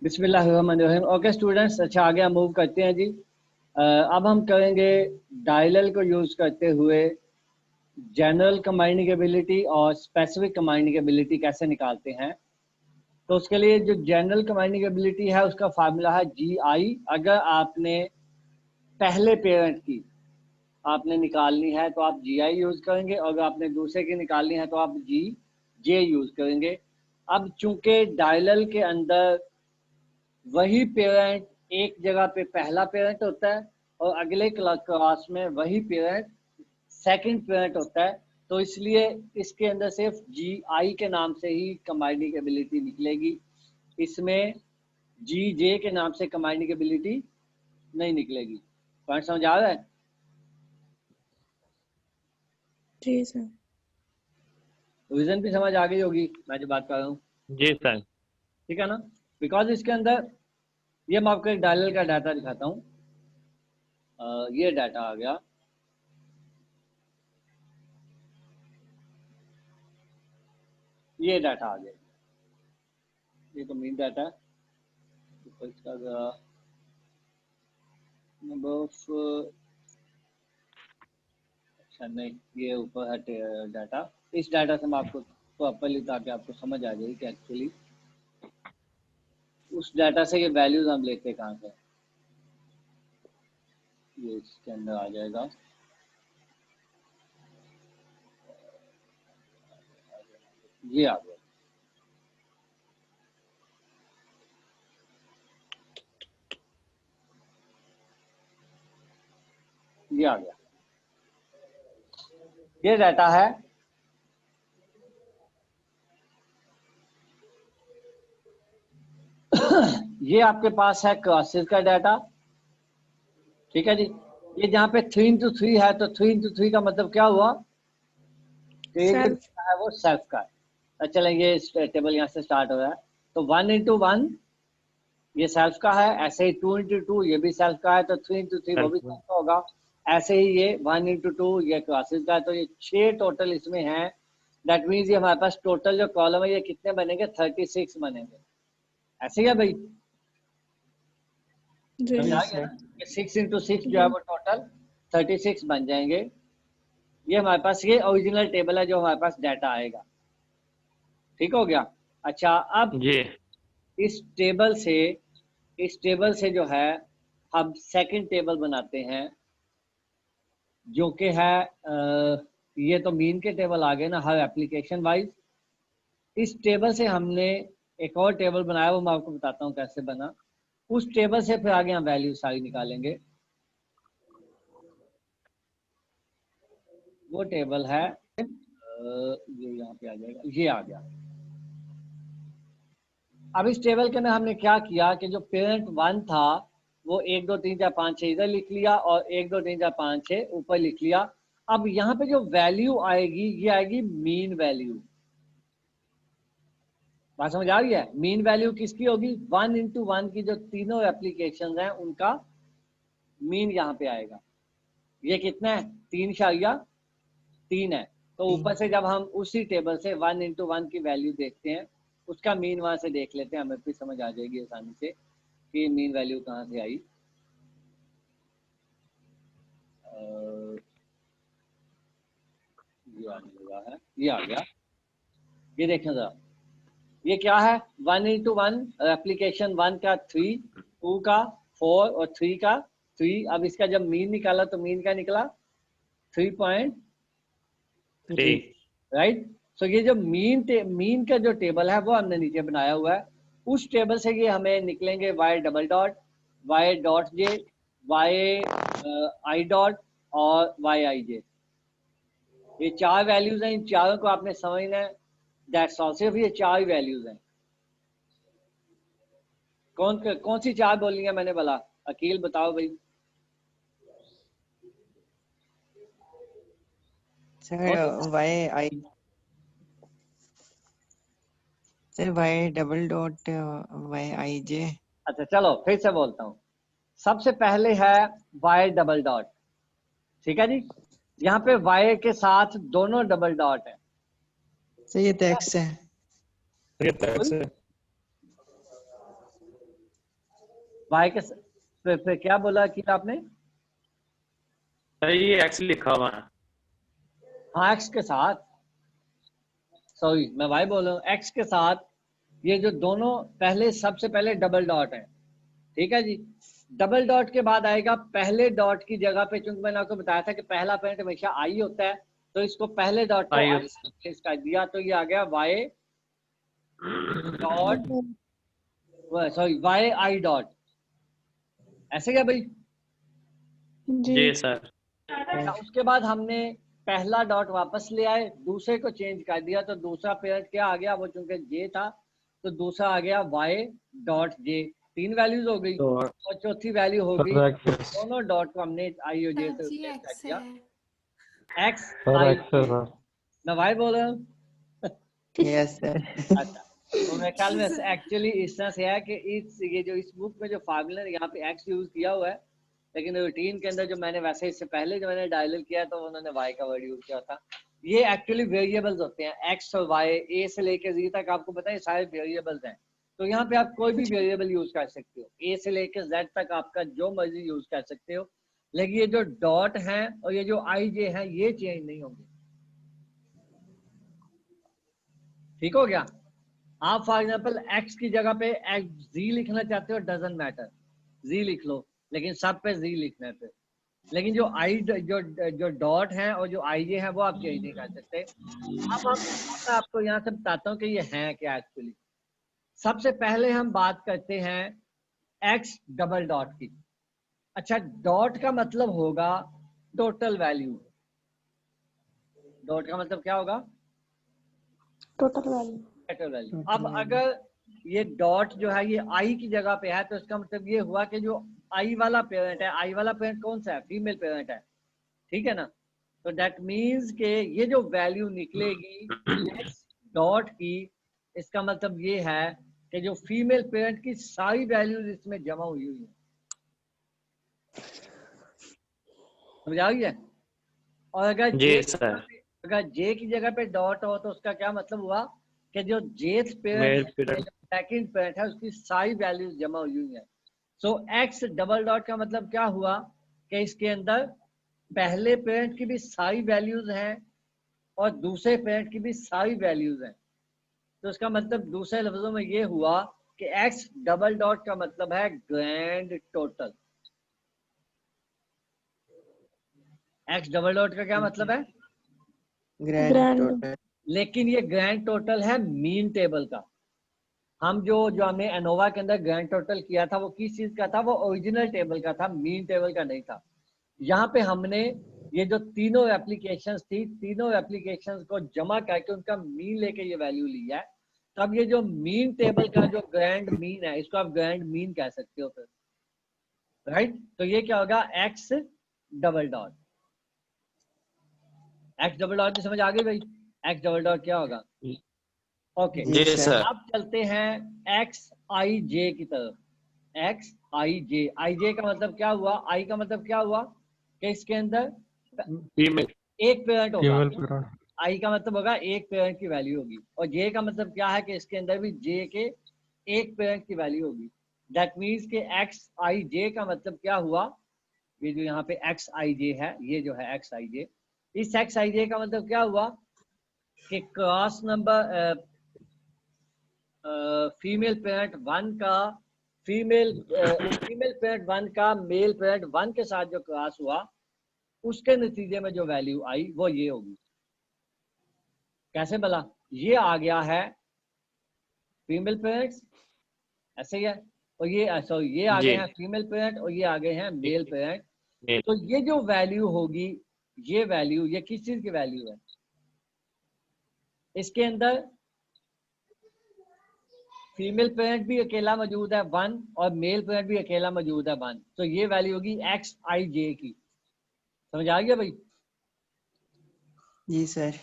बिस्मिल्लाहिर्रहमानिर्रहीम। Okay students, अच्छा आगे हम मूव करते हैं जी। अब हम करेंगे डायलल को यूज़ करते हुए जनरल कंबाइनिंग एबिलिटी और स्पेसिफिक कंबाइनिंग एबिलिटी कैसे निकालते हैं। तो उसके लिए जो जनरल कंबाइनिंग एबिलिटी है उसका फार्मूला है GI। अगर आपने पहले पेरेंट की आपने निकालनी है तो आप GI यूज़ करेंगे, और अगर आपने दूसरे की निकालनी है तो आप GJ यूज़ करेंगे। अब चूंकि डायलल के अंदर वही पेरेंट एक जगह पे पहला पेरेंट होता है और अगले क्लास में वही पेरेंट सेकंड पेरेंट होता है, तो इसलिए इसके अंदर सिर्फ GI के नाम से ही कंबाइनिंग एबिलिटी निकलेगी। इसमें GJ के नाम से कंबाइनिंग एबिलिटी नहीं निकलेगी। पॉइंट समझ आ रहा है? जी सर। रीजन भी समझ आ गई होगी मैं जो बात कर रहा हूँ। जी सर। ठीक है ना? बिकॉज इसके अंदर ये मैं आपको एक डायलल का डाटा दिखाता हूँ। ये डाटा आ गया, ये डाटा आ गया, ये तो मेन डाटा है। तो इसका नंबर ऑफ, अच्छा नहीं, ये ऊपर है डाटा। इस डाटा से मैं आपको प्रॉपरली, ताकि आपको समझ आ जाए कि एक्चुअली उस डाटा से ये वैल्यूज हम लेते कहाँ से। ये इसके अंदर आ जाएगा, ये आ गया, ये आ गया। ये डाटा है ये आपके पास है क्लासेस का डाटा। ठीक है जी। ये जहाँ पे 3 into 3 है, तो 3 into 3 का मतलब क्या हुआ कि ये जो सेल्फ। डाटा है वो सेल्फ का है। चलेंगे, इस टेबल यहाँ से स्टार्ट हो रहा है, तो 1 into 1 ये सेल्फ का है। ऐसे ही 2 into 2 ये भी सेल्फ का है, तो 3 into 3 वो भी सेल्फ का होगा। ऐसे ही ये 1 into 2 ये क्लासेस का है, तो ये 6 टोटल इसमें है। दैट मीन्स ये हमारे पास टोटल जो कॉलम है ये कितने बनेंगे? 36 बनेंगे। ऐसे ही है भाई? जी समझ आ गया सर। ना? 6 into 6 जो है जी। वो टोटल 36 बन जाएंगे। ये हमारे पास ये ओरिजिनल टेबल है जो हमारे पास डाटा आएगा। ठीक हो गया? अच्छा, अब जी इस टेबल से जो है हम सेकंड टेबल बनाते हैं, जो कि है ये तो मीन के टेबल आ गए ना हर एप्लीकेशन वाइज। इस टेबल से हमने एक और टेबल बनाया, वो मैं आपको बताता हूँ कैसे बना। उस टेबल से फिर आगे हम वैल्यू सारी निकालेंगे। वो टेबल है ये यहाँ पे आ जाएगा, ये आ गया। अब इस टेबल के अंदर हमने क्या किया कि जो पेरेंट 1 था वो 1 2 3 4 5 6 इधर लिख लिया, और 1 2 3 4 5 6 ऊपर लिख लिया। अब यहाँ पे जो वैल्यू आएगी ये आएगी मीन वैल्यू। बात समझ आ रही है? मीन वैल्यू किसकी होगी? 1 into 1 की जो तीनों एप्लीकेशन हैं उनका मीन यहाँ पे आएगा। ये कितना है? 3 है। तो ऊपर से जब हम उसी टेबल से 1 into 1 की वैल्यू देखते हैं, उसका मीन वहां से देख लेते हैं, हमें फिर समझ आ जाएगी आसानी से कि मीन वैल्यू कहाँ से आई। ये आने लगा है, ये आ गया। ये देखें जरा, ये क्या है? 1 into 1 एप्लीकेशन 1 का 3, 2 का 4 और 3 का 3। अब इसका जब मीन निकाला तो मीन का निकला 3.3, राइट। सो ये जो मीन का जो टेबल है वो हमने नीचे बनाया हुआ है। उस टेबल से ये हमें निकलेंगे y double dot, y dot J, y आई डॉट और y आई जे। ये 4 वैल्यूज हैं, इन चारों को आपने समझना है। दैट्स ऑल, सिर्फ ये 4 वैल्यूज हैं। कौन सी 4 बोलनी है मैंने बोला? अकील बताओ भाई। Sir Y double dot Y I J. अच्छा चलो फिर से बोलता हूँ। सबसे पहले है y डबल डॉट, ठीक है जी। यहाँ पे y के साथ दोनों डबल डॉट है। सर ये टैक्स है। ये टैक्स है। y के फिर क्या बोला कि आपने? सर ये एक्स लिखा हुआ है। हाँ x के साथ, सॉरी मैं y बोल रहा हूँ, x के साथ ये जो दोनों पहले सबसे पहले डबल डॉट है, ठीक है जी। डबल डॉट के बाद आएगा पहले डॉट की जगह पे, क्योंकि मैंने आपको बताया था कि पहला पेरेंट हमेशा आई होता है, तो इसको पहले डॉट को आई आई रिप्लेस कर दिया, तो ये आ गया y dot, sorry y i dot, ऐसे क्या भाई? जी जी सर। अच्छा, उसके बाद हमने पहला डॉट वापस ले आए, दूसरे को चेंज कर दिया, तो दूसरा पेरेंट क्या आ गया, वो चूंकि जे था तो दूसरा आ गया y डॉट जे, 3 वैल्यूज हो गई, और चौथी वैल्यू हो गई, दोनों डॉट को हमने आई और जे से रिप्लेस कर दिया, x i j। मैं y बोल रहा हूँ। Yes, sir. अच्छा, तो मेरे ख्याल में एक्चुअली इस तरह से है कि ये जो इस बुक में जो फार्मूला यहाँ पे x यूज किया हुआ है, लेकिन रूटीन के अंदर जो मैंने वैसे इससे पहले जो मैंने डायलर किया तो उन्होंने y का वर्ड यूज किया था। ये एक्चुअली वेरिएबल्स होते हैं, x और y, a से लेकर z तक आपको पता है सारे वेरिएबल्स हैं, तो यहाँ पे आप कोई भी वेरिएबल यूज कर सकते हो, a से लेकर z तक आपका जो मर्जी यूज कर सकते हो, लेकिन ये जो डॉट है और ये जो i j है ये चेंज नहीं होंगे। ठीक हो गया? आप फॉर एग्जाम्पल x की जगह पे z लिखना चाहते हो, डजेंट मैटर, z लिख लो, लेकिन सब पे z लिखना है। लेकिन जो जो डॉट है और जो आई जे है वो आप चेंज नहीं कर सकते। अब मैं आपको यहाँ से बताता हूँ कि ये है क्या एक्चुअली। सबसे पहले हम बात करते हैं एक्स डबल डॉट की। अच्छा, डॉट का मतलब होगा टोटल वैल्यू। डॉट का मतलब क्या होगा? Total value. Total value. अब अगर ये डॉट जो है ये आई की जगह पे है, तो इसका मतलब ये हुआ कि जो आई वाला पेरेंट है, आई वाला पेरेंट कौन सा है? फीमेल पेरेंट है, ठीक है ना? तो दैट मीन्स के ये जो वैल्यू निकलेगी एक्स डॉट की, इसका मतलब ये है कि जो फीमेल पेरेंट की सारी वैल्यूज इसमें जमा हुई हुई है। समझ आ गई है? और अगर जी जे सर। अगर जे की जगह पे डॉट हो तो उसका क्या मतलब हुआ कि जो जेथ male parent parent. Second parent है उसकी सारी वैल्यूज जमा हुई हुई है। सो एक्स डबल डॉट का मतलब क्या हुआ कि इसके अंदर पहले पेरेंट की भी सारी वैल्यूज हैं और दूसरे पेरेंट की भी सारी वैल्यूज हैं। तो इसका मतलब दूसरे लफ्जों में ये हुआ कि एक्स डबल डॉट का मतलब है grand total. X double dot का क्या मतलब है? Grand Grand. total. लेकिन ये ग्रैंड टोटल है मीन टेबल का। हम जो हमने एनोवा के अंदर ग्रैंड टोटल किया था वो किस चीज का था? वो ओरिजिनल टेबल का था, मीन टेबल का नहीं था। यहाँ पे हमने ये जो तीनों एप्लीकेशंस थी, तीनों एप्लीकेशंस को जमा करके उनका मीन लेके ये वैल्यू लिया है। तब ये जो मीन टेबल का जो ग्रैंड मीन है, इसको आप ग्रैंड मीन कह सकते हो फिर, राइट? तो ये क्या होगा? X double dot. X double dot की समझ आ गई भाई? एक्स डबल डॉट क्या होगा? ओके, जी सर। अब चलते हैं एक्स आई जे की तरफ। X I J, I J का मतलब क्या हुआ? आई का मतलब क्या हुआ कि इसके अंदर फीमेल। एक पेरेंट होगा। Female parent. आई का मतलब होगा एक पेरेंट की वैल्यू होगी, और जे का मतलब क्या है कि इसके अंदर भी जे के एक पेरेंट की वैल्यू होगी। दैट मीन्स के एक्स आई जे का मतलब क्या हुआ? ये जो यहाँ पे एक्स आई जे है, ये जो है एक्स आई जे, इस एक्स आई जे का मतलब क्या हुआ कि cross number female parent one का फीमेल पेरेंट वन का मेल पेरेंट वन के साथ जो क्रॉस हुआ, उसके नतीजे में जो वैल्यू आई वो ये होगी। कैसे भला? ये आ गया है फीमेल पेरेंट्स, ऐसे ही है, और ये सॉरी ये आ जी। गए हैं फीमेल पेरेंट और ये आ गए हैं मेल पेरेंट। मेल। तो ये जो वैल्यू होगी, ये वैल्यू ये किस चीज की वैल्यू है? इसके अंदर फीमेल पेरेंट भी अकेला मौजूद है 1 और मेल पेरेंट भी अकेला मौजूद है 1, तो ये वैल्यू होगी एक्स आई जे की। समझ आ गया भाई? जी सर.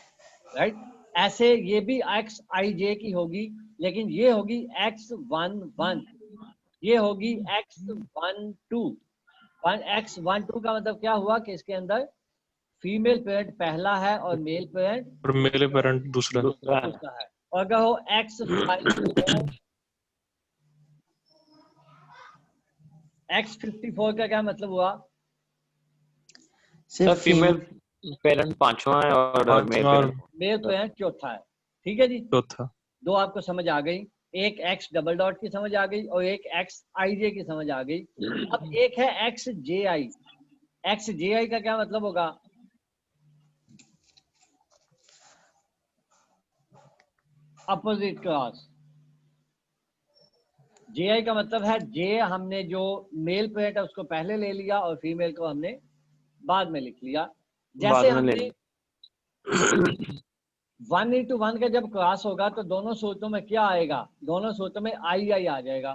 राइट? ऐसे ये भी एक्स आई जे की होगी, लेकिन ये होगी एक्स 1 1, ये होगी एक्स 1 2। एक्स 1 2 का मतलब क्या हुआ कि इसके अंदर फीमेल पेरेंट पहला है और मेल पेरेंट और मेल पेरेंट दूसरा। दूसरा है। दूसरा है। और अगर हो एक्स 5 4, X54 का क्या मतलब हुआ? सर सिर्फ फीमेल पेरेंट पांचवा है और मेल पांचवा और पेरेंट मेल पेरेंट चौथा है। ठीक है जी, चौथा। दो आपको समझ आ गई, एक एक्स डबल डॉट की समझ आ गई और एक एक्स आई जे की समझ आ गई। अब एक है एक्स जे आई। एक्स जे आई का क्या मतलब होगा? Opposite cross. जे आई का मतलब है जे हमने जो मेल पेरेंट है उसको पहले ले लिया और फीमेल को हमने बाद में लिख लिया। बाद जैसे में ले हमने 1:1 का जब क्रॉस होगा तो दोनों सूत्रों में क्या आएगा? दोनों सूत्रों में आई आई आ जाएगा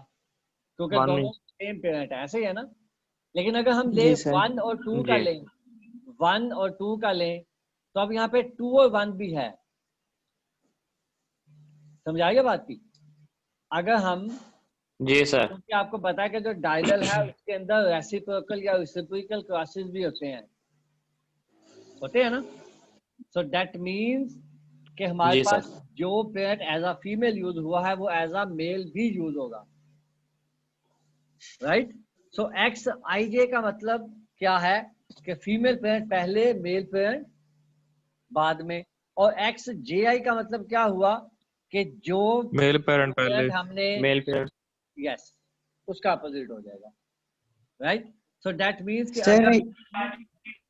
क्योंकि One दोनों सेम पेरेंट है, ऐसे ही है ना। लेकिन अगर हम ले जी सर 1 और 2 का जी लें, 1 और 2 का लें तो अब यहाँ पे 2 और 1 भी है। समझाइए बात की। अगर हम, जी सर क्योंकि आपको पता है कि जो डायलल है उसके अंदर रेसिप्रोकल या रेसिप्रोकल क्रॉसेस भी होते हैं ना। सो दैट मीन्स कि हमारे जी पास सर जो parent as a female use हुआ है वो एज अ मेल भी यूज होगा, right. So X I J का मतलब क्या है कि फीमेल पेरेंट पहले, मेल पेरेंट बाद में। और एक्स जे आई का मतलब क्या हुआ कि जो मेल पेरेंट पहले। पेरेंट हमने, मेल पेरेंट यस, उसका अपोजिट हो जाएगा, राइट। सो दैट मीन्स कि सर अगर,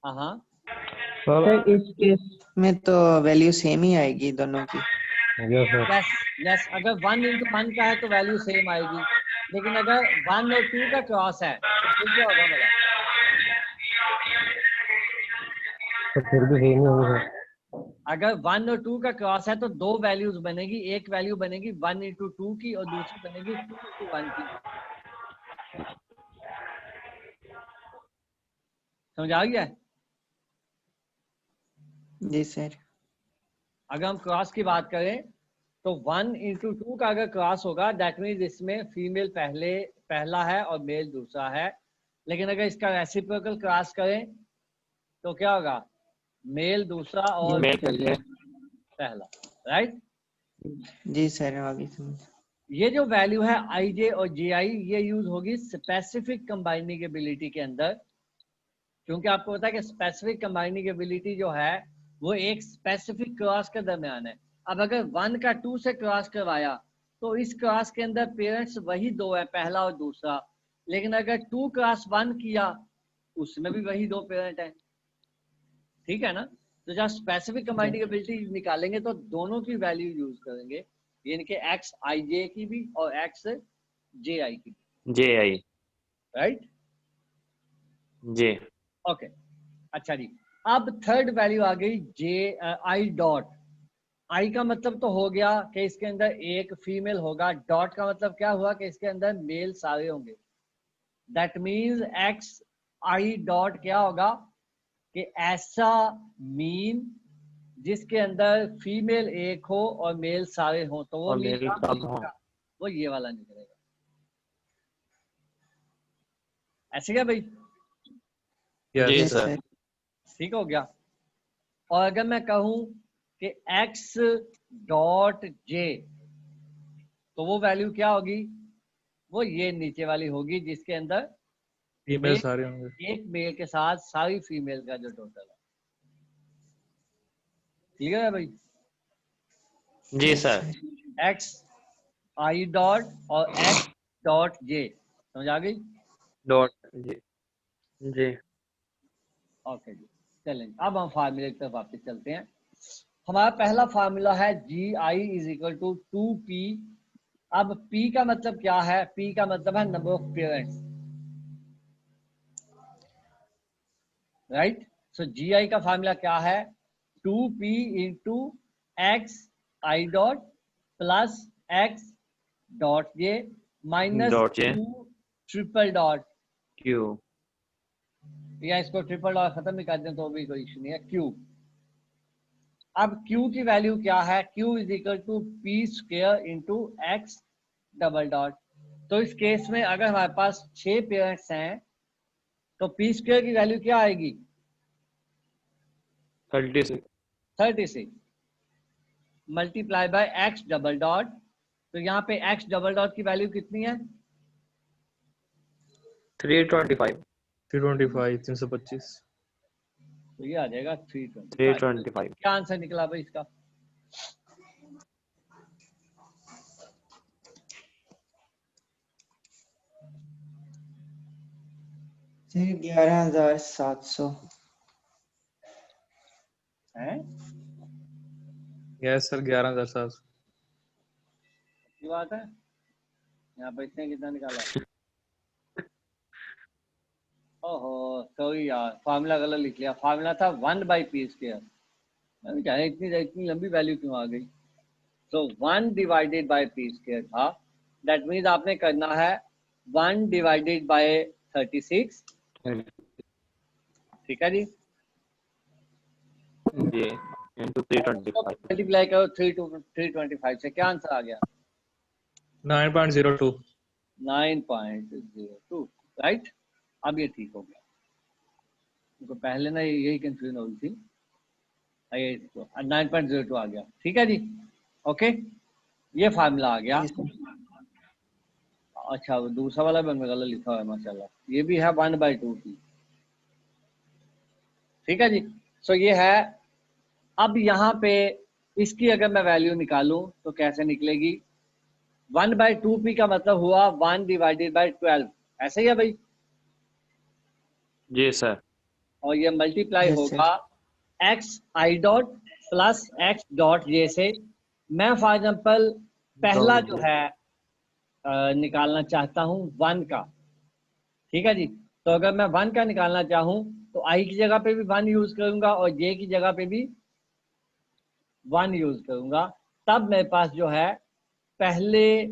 हाँ सर इस केस में तो वैल्यू सेम ही आएगी दोनों की। Yes sir. यस यस, अगर 1:1 का है तो वैल्यू सेम आएगी, लेकिन अगर 1 और 2 का क्रॉस है तो फिर क्या होगा बोला? तो फिर भी सेम ही होगा सर। अगर 1 और 2 का क्रॉस है तो दो वैल्यूज बनेगी, एक वैल्यू बनेगी 1:2 की और दूसरी बनेगी 2:1 की। समझ आ गया? जी सर। अगर हम क्रॉस की बात करें तो 1:2 का अगर क्रॉस होगा दैट मीन्स इसमें फीमेल पहला है और मेल दूसरा है। लेकिन अगर इसका रेसिप्रोकल क्रॉस करें तो क्या होगा? मेल दूसरा और मेल फीमेल पहले पहला, राइट। जी सर आगे समझ। ये जो वैल्यू है आई जे और जे आई, ये यूज होगी स्पेसिफिक कंबाइनिंग एबिलिटी के अंदर, क्योंकि आपको पता है कि स्पेसिफिक कंबाइनिंग एबिलिटी जो है वो एक स्पेसिफिक क्रॉस के दरमियान है। अब अगर 1 का 2 से क्रॉस करवाया तो इस क्रॉस के अंदर पेरेंट्स वही दो है, पहला और दूसरा। लेकिन अगर 2 क्रॉस 1 किया उसमें भी वही दो पेरेंट है, ठीक है ना। तो जब स्पेसिफिक कंबाइनिंग एबिलिटी निकालेंगे तो दोनों की वैल्यू यूज करेंगे, यानी कि एक्स आई जे की भी और एक्स जे आई की भी, जे आई राइट। जे ओके, अच्छा जी। अब थर्ड वैल्यू आ गई जे आई डॉट। आई का मतलब तो हो गया कि इसके अंदर एक फीमेल होगा, डॉट का मतलब क्या हुआ कि इसके अंदर मेल सारे होंगे। That means x I dot क्या होगा कि ऐसा मीन जिसके अंदर फीमेल एक हो और मेल सारे हो, तो वो और मीन मेल कहाँ सब हो। निकलेगा? वो ये वाला निकलेगा, ऐसे क्या भाई? जी यस सर सर। ठीक हो गया। और अगर मैं कहूं कि x डॉट जे, तो वो वैल्यू क्या होगी? वो ये नीचे वाली होगी जिसके अंदर फीमेल सारे होंगे। एक मेल के साथ सारी फीमेल का जो टोटल है। ठीक है भाई? जी yes sir sir. X I dot और एक्स डॉट जे, समझ आ गई? डॉट जी जी ओके जी, चलें अब हम फार्मूले की तरफ वापस चलते हैं। हमारा पहला फार्मूला है जी I is equal to 2p। अब p का मतलब क्या है? p का मतलब है नंबर ऑफ पेरेंट्स, राइट। सो जी आई का फार्मूला क्या है? 2p into X I dot plus x dot J minus dot J Q triple dot, Q या इसको ट्रिपल डॉट खत्म भी कर दें तो भी कोई इशू नहीं है, क्यू। अब Q की वैल्यू क्या है? Q is equal to P square into X double dot. तो इस केस में अगर हमारे पास 6 पेरेंट्स हैं तो पी स्क्वेयर की वैल्यू क्या आएगी? 36 36 multiply by x double dot. तो यहाँ पे एक्स डबल डॉट की वैल्यू कितनी है? 325 325 तो ये आ जाएगा 325। 325 क्या आंसर निकला भाई इसका? सर 11,700। है यस सर 11,700। की बात है, यहाँ पे इतने कितना निकाला? ओहो सॉरी यार, फार्मूला गलत लिख लिया। फार्मूला था 1/p²। मैंने कहा इतनी इतनी लंबी वैल्यू क्यों आ गई? सो 1/p² था। दैट मीन्स आपने करना है 1/36। ठीक है जी, जी इंटू 325 मल्टीप्लाई करो 325 से, क्या आंसर आ गया? 9.02। 9.02, राइट। अब ये ठीक हो गया, तो पहले ना यही कंफ्यूजन हो रही थी। ये 9.02 आ गया। ठीक है जी, ओके, ये फार्मूला आ गया। Yes, sir. अच्छा, वो दूसरा वाला भी गलत लिखा हुआ है माशाल्लाह। ये भी है 1/2 की। ठीक है जी, सो ये है। अब यहाँ पे इसकी अगर मैं वैल्यू निकालूं तो कैसे निकलेगी? 1/2p का मतलब हुआ 1/12, ऐसे ही है भाई। जी सर। और ये मल्टीप्लाई Yes, sir. होगा xi dot plus x dot j से। मैं फॉर एग्जाम्पल पहला जो है निकालना चाहता हूँ 1 का। ठीक है जी, तो अगर मैं 1 का निकालना चाहूँ तो i की जगह पे भी 1 यूज करूंगा और j की जगह पे भी 1 यूज करूंगा। तब मेरे पास जो है पहले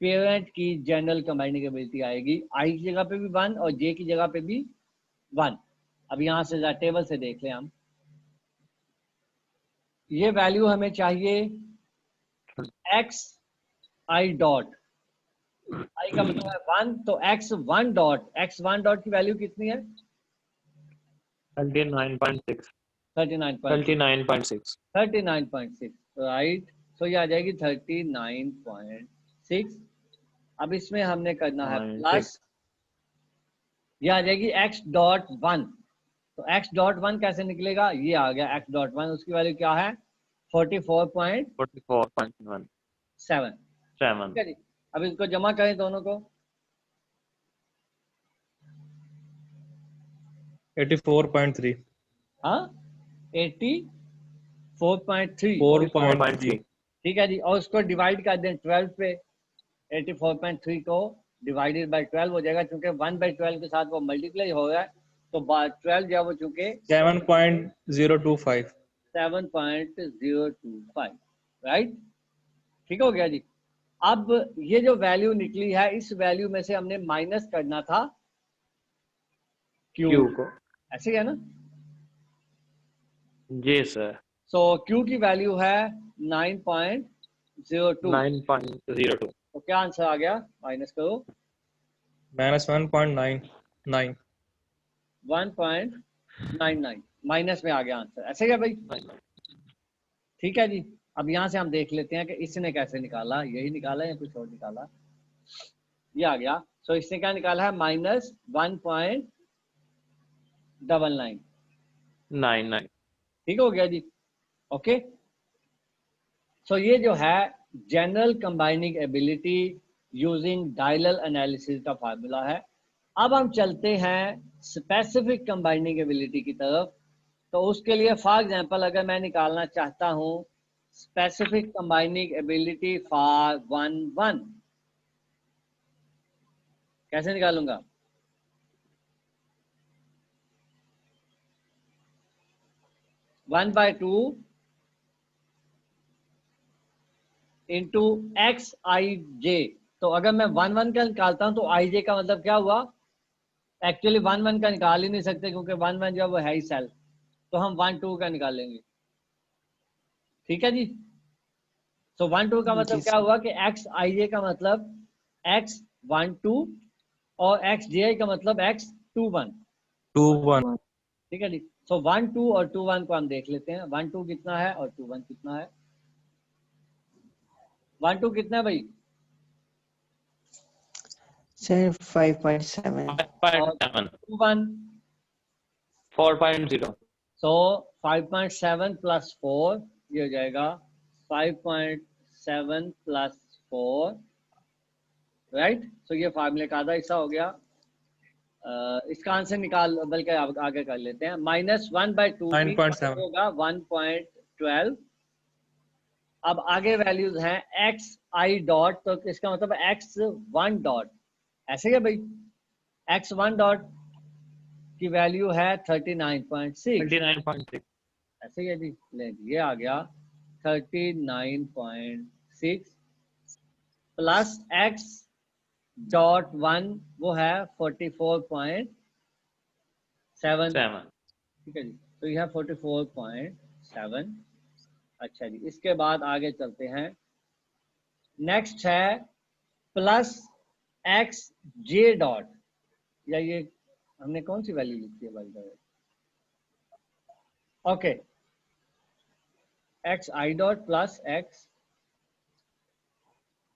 पेरेंट की जनरल कंबाइनिंग एबिलिटी आएगी। i की जगह पे भी 1 और j की जगह पे भी 1। अब यहाँ से टेबल से देख लें हम, ये वैल्यू हमें चाहिए x i डॉट। i का मतलब है 1, तो x1 डॉट की वैल्यू कितनी है? 39.6 39.6। 39.6 39.6, राइट। तो ये आ जाएगी 39.6। अब इसमें हमने करना है प्लस, ये आ जाएगी x डॉट 1। तो x डॉट 1 कैसे निकलेगा? ये आ गया x डॉट 1, उसकी वैल्यू क्या है? 44.7। 44.1 ठीक है जी, अब इसको जमा करें दोनों को। 84.3। हाँ, 84.3। 4.3। ठीक है जी, और उसको डिवाइड कर दें 12 पे। 84.3 को डिवाइडेड बाय 12 हो जाएगा, क्योंकि 1/12 के साथ वो मल्टीप्लाई हो रहा है। तो 12 जो है वो चूंकि 7.025। 7.025, राइट। ठीक हो गया जी। अब ये जो वैल्यू निकली है, इस वैल्यू में से हमने माइनस करना था Q Q को। ऐसे ही है ना? जी सर। सो Q की वैल्यू है 9.02। 9.02 तो क्या आंसर आ गया? माइनस करो -1.99। 1.99 माइनस में आ गया आंसर, ऐसे ही है भाई। ठीक है जी, अब यहाँ से हम देख लेते हैं कि इसने कैसे निकाला। यही निकाला या कुछ और निकाला? ये आ गया। सो इसने क्या निकाला है? -1.99। ठीक हो गया जी, ओके। सो ये जो है general combining ability using diallel analysis का फार्मूला है। अब हम चलते हैं स्पेसिफिक कंबाइनिंग एबिलिटी की तरफ। तो उसके लिए फॉर एग्जांपल अगर मैं निकालना चाहता हूं स्पेसिफिक कंबाइनिंग एबिलिटी फॉर 1 कैसे निकालूंगा? One by two into X I J. तो अगर मैं 1 का निकालता हूं तो आई जे का मतलब क्या हुआ? एक्चुअली 1 का निकाल ही नहीं सकते, क्योंकि 1 जो है वो है ही सेल। तो हम 1 का निकालेंगे। ठीक है जी, तो 1 का मतलब Yes, क्या sir. हुआ कि एक्स आई जे का मतलब x12 और एक्स जे आई का मतलब x21। 2.1। ठीक है जी, सो 1 2 और 2 1 को हम देख लेते हैं। 1 2 कितना है और 2 1 कितना है? 1 2 कितना है भाई? सर 5.7 5.7 1 4.0 सो 5.7 प्लस 4 ये हो जाएगा 5.7 प्लस 4 राइट। सो ये फार्मूले का आधा हिस्सा हो गया। इसका आंसर निकाल बल्कि आगे कर लेते हैं। -1/2 9.7 होगा 1.12। अब आगे वैल्यूज हैं एक्स आई डॉट, तो इसका मतलब x1 डॉट, ऐसे ही है भाई। x1 डॉट की वैल्यू है 39.6, 29.6 ऐसे ही है जी। ले ये आ गया 39.6 प्लस x डॉट 1 वो है 44.7, 7 ठीक है जी। तो यह 44.7। अच्छा जी, इसके बाद आगे चलते हैं। नेक्स्ट है प्लस एक्स जे डॉट, या ये हमने कौन सी वैल्यू लिखी है भाई? Okay, x I dot plus x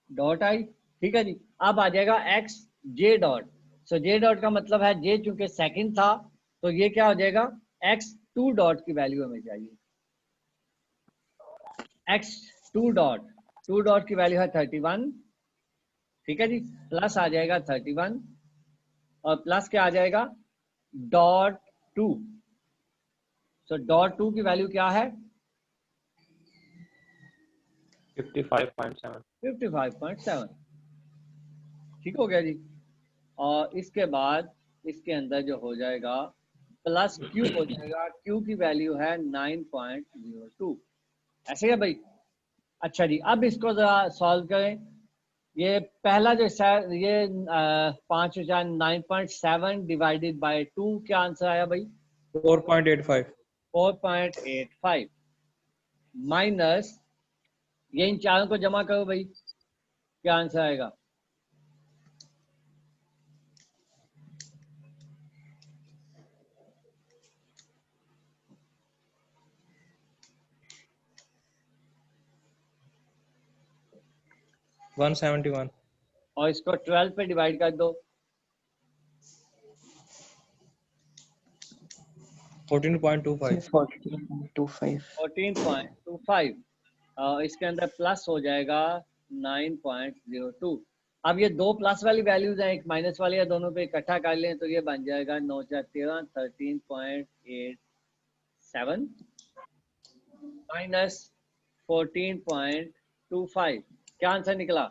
dot I, ठीक है जी। अब आ जाएगा एक्स जे डॉट। सो जे डॉट का मतलब है जे चूंकि सेकंड था तो ये क्या हो जाएगा, एक्स टू डॉट की वैल्यू हमें चाहिए। एक्स टू डॉट की वैल्यू है 31, ठीक है जी। प्लस आ जाएगा 31 और प्लस क्या आ जाएगा डॉट 2। सो डॉट 2 की वैल्यू क्या है 55.7 55.7, ठीक हो गया जी। और इसके बाद इसके अंदर जो हो जाएगा प्लस क्यू हो जाएगा, क्यू की वैल्यू है 9.02, ऐसे है भाई। अच्छा जी, अब इसको जरा सॉल्व करें। ये पहला जो ये 9.7 डिवाइडेड बाय 2, क्या आंसर आया भाई? 4.85 4.85 माइनस ये इन चारों को जमा करो भाई, क्या आंसर आएगा? वन 171 और इसको 12 पे डिवाइड कर दो, 14.25 14.25 14.25। इसके अंदर प्लस हो जाएगा 9.02। अब ये दो प्लस वाली वैल्यूज हैं, एक माइनस वाली है, दोनों पे इकट्ठा कर लें तो ये बन जाएगा 9×13 13.87 माइनस 14.25, क्या आंसर निकला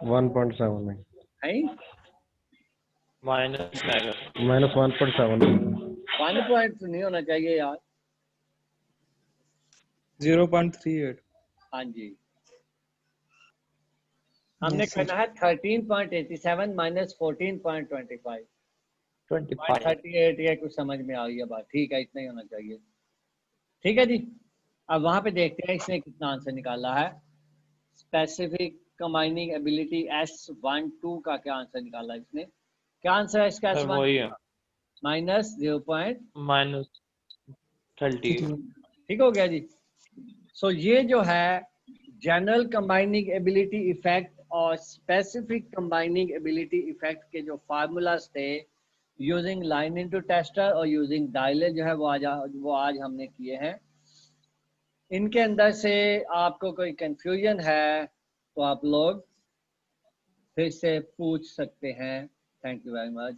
1.7 है? माइनस -1.7 1 पॉइंट नहीं होना चाहिए यार। 0.38 हाँ जी, हमने करना है 13.87 माइनस 14.25 25 38। ये कुछ समझ में आ गई है बात, ठीक है, इतना ही होना चाहिए, ठीक है जी। अब वहां पे देखते हैं इसने कितना आंसर निकाला है। स्पेसिफिक कंबाइनिंग एबिलिटी S12 का क्या आंसर निकाला इसने? क्या आंसर है इसका सर S12? वही है माइनस 0. -30 ठीक हो गया जी। सो ये जो है जनरल कंबाइनिंग एबिलिटी इफेक्ट और स्पेसिफिक कंबाइनिंग एबिलिटी इफेक्ट के जो फार्मूलाज थे यूजिंग लाइन इनटू टेस्टर और यूजिंग डायलर जो है वो आज हमने किए हैं। इनके अंदर से आपको कोई कंफ्यूजन है तो आप लोग फिर से पूछ सकते हैं। Thank you very much.